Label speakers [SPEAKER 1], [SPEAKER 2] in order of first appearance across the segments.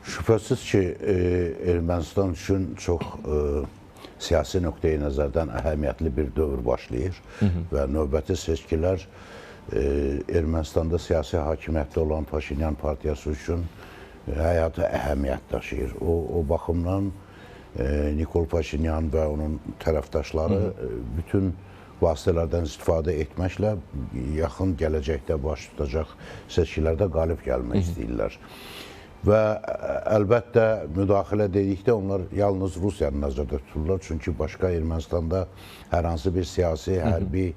[SPEAKER 1] Şübhəsiz ki, Ermənistan üçün çox siyasi nöqteyi nəzərdən əhəmiyyətli bir dövr başlayır və növbəti seçkilər Ermənistanda siyasi hakimiyyətdə olan Paşinyan partiyası üçün həyati əhəmiyyət daşıyır. O baxımdan Nikol Paşinyan və onun tərəfdaşları bütün vasitələrdən istifadə etməklə yaxın gələcəkdə baş tutacaq seçkilərdə qalib gəlmək istəyirlər. Və əlbəttə müdaxilə dedikdə onlar yalnız Rusiyanı nəzərdə tuturlar. Çünki başqa Ermənistanda hər hansı bir siyasi, hərbi,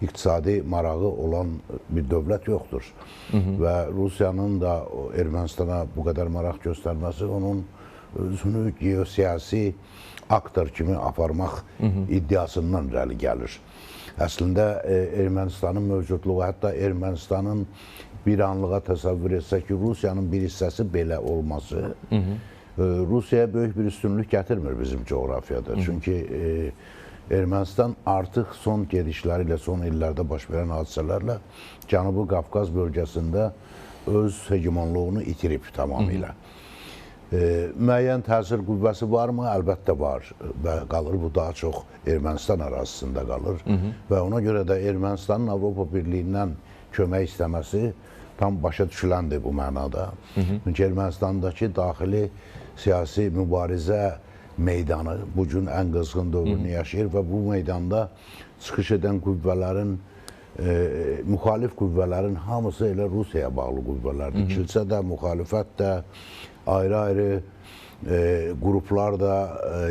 [SPEAKER 1] iqtisadi marağı olan bir dövlət yoxdur. Və Rusiyanın da Ermənistana bu qədər maraq göstərməsi onun özünü geosiyasi aktor kimi aparmaq iddiasından irəli gəlir. Əslində Ermənistanın mövcudluğu, hətta Ermənistanın bir anlığa təsəvvür etsək ki, Rusiyanın bir hissəsi belə olması Rusiyaya böyük bir üstünlük gətirmir bizim coğrafiyada. Çünki Ermənistan artıq son gedişləri ilə, son illərdə baş verən hadisələrlə Cənubi Qafqaz bölgəsində öz hegemonluğunu itirib tamamilə. Müəyyən təsir qüvvəsi varmı? Əlbəttə var və qalır. Bu daha çox Ermənistan ərazisində qalır və ona görə də Ermənistanın Avropa Birliyindən kömək istəməsi tam başa düşüləndir bu mənada. Çünki Ermənistandakı daxili siyasi mübarizə meydanı bu gün ən qızğın dövrünü yaşayır və bu meydanda çıxış edən qüvvələrin, müxalif qüvvələrin hamısı elə Rusiyaya bağlı qüvvələrdir. Kilsə də, müxalifət də, ayrı-ayrı qruplar da,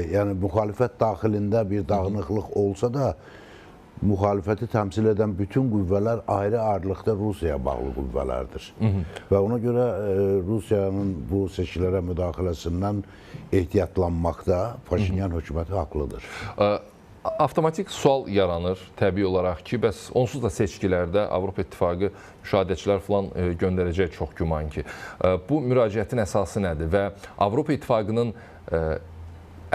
[SPEAKER 1] yəni müxalifət daxilində bir dağınıqlıq olsa da, müxalifəti təmsil edən bütün qüvvələr ayrı-ayrılıqda Rusiyaya bağlı qüvvələrdir. Və ona görə Rusiyanın bu seçkilərə müdaxiləsindən ehtiyatlanmaqda Paşinyan hökuməti haqlıdır.
[SPEAKER 2] Avtomatik sual yaranır təbii olaraq ki, bəs onsuz da seçkilərdə Avropa İttifaqı müşahidəçilər falan göndərəcək çox güman ki. Bu müraciətin əsası nədir və Avropa İttifaqının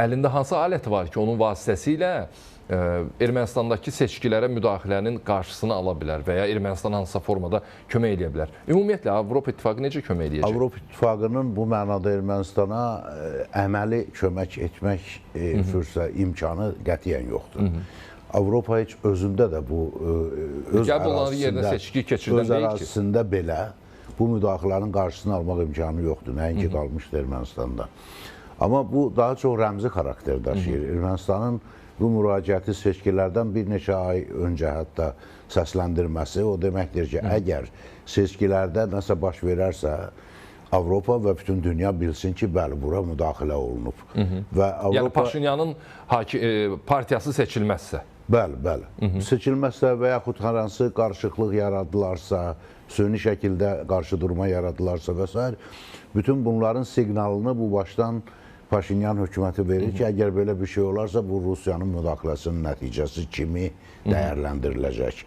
[SPEAKER 2] əlində hansı alət var ki, onun vasitəsilə Ermənistandakı seçkilərə müdaxilənin qarşısını ala bilər və ya Ermənistan hansısa formada kömək edə bilər? Ümumiyyətlə, Avropa İttifaqı necə kömək edəcək?
[SPEAKER 1] Avropa İttifaqının bu mənada Ermənistana əməli kömək etmək imkanı qətiyyən yoxdur. Avropa heç özündə də bu öz ərazisində belə bu müdaxilənin qarşısını almaq imkanı yoxdur. Nəinki qalmışdır Ermənistanda. Amma bu daha çox rəmzi xarakter daşıyır. Ermənistanın bu müraciəti seçkilərdən bir neçə ay öncə hətta səsləndirməsi o deməkdir ki, əgər seçkilərdə nəsə baş verərsə, Avropa və bütün dünya bilsin ki, bəli, bura müdaxilə olunub.
[SPEAKER 2] Yəni Paşinyanın partiyası seçilməzsə?
[SPEAKER 1] Bəli, bəli. Seçilməzsə və yaxud hər hansı qarışıqlıq yaradılarsa, süni şəkildə qarşı durma yaradılarsa və s. bütün bunların siqnalını bu başdan Paşinyan hökuməti verir ki, əgər belə bir şey olarsa, bu Rusiyanın müdaxiləsinin nəticəsi kimi dəyərləndiriləcək.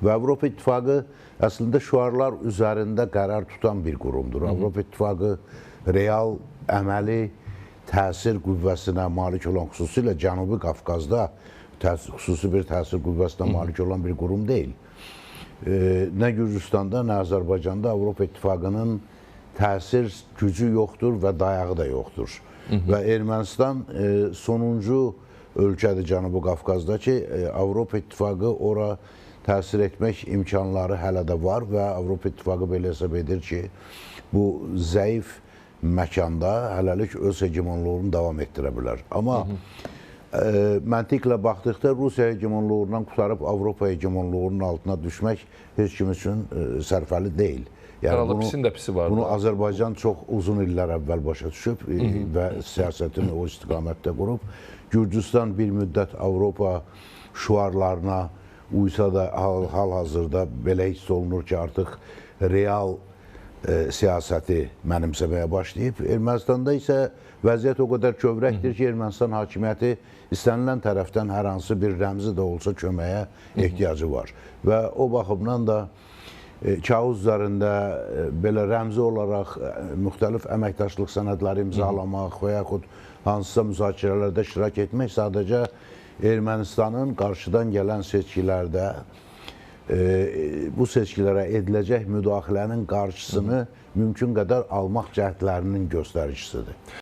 [SPEAKER 1] Və Avropa İttifaqı əslində şüarlar üzərində qərar tutan bir qurumdur. Avropa İttifaqı real, əməli təsir qüvvəsinə malik olan, xüsusilə Cənubi Qafqazda xüsusi bir təsir qüvvəsinə malik olan bir qurum deyil. Nə Gürcüstanda, nə Azərbaycanda Avropa İttifaqının təsir gücü yoxdur və dayağı da yoxdur. Və Ermənistan sonuncu ölkədir Cənubi Qafqazda ki, Avropa İttifaqı ora təsir etmək imkanları hələ də var və Avropa İttifaqı belə hesab edir ki, bu zəif məkanda hələlik öz hegemonluğunu davam etdirə bilər. Amma məntiqlə baxdıqda Rusiya hegemonluğundan qutarıb Avropa hegemonluğunun altına düşmək heç kim üçün sərfəli deyil.
[SPEAKER 2] Yəni pisin də pisi var.
[SPEAKER 1] Bunu Azərbaycan çox uzun illər əvvəl başa düşüb və siyasətini o istiqamətdə qurub. Gürcüstan bir müddət Avropa şüarlarına uysa da hal-hazırda belə hiss olunur ki, artıq real siyasəti mənimsəməyə başlayıb. Ermənistanda isə vəziyyət o qədər kövrəkdir ki, Ermənistan hakimiyyəti istənilən tərəfdən hər hansı bir rəmzi də olsa köməyə ehtiyacı var. Və o baxımdan da kağız üzərində belə rəmzi olaraq müxtəlif əməkdaşlıq sənədləri imzalamaq və yaxud hansısa müzakirələrdə iştirak etmək sadəcə Ermənistanın qarşıdan gələn seçkilərdə bu seçkilərə ediləcək müdaxilənin qarşısını mümkün qədər almaq cəhdlərinin göstəricisidir.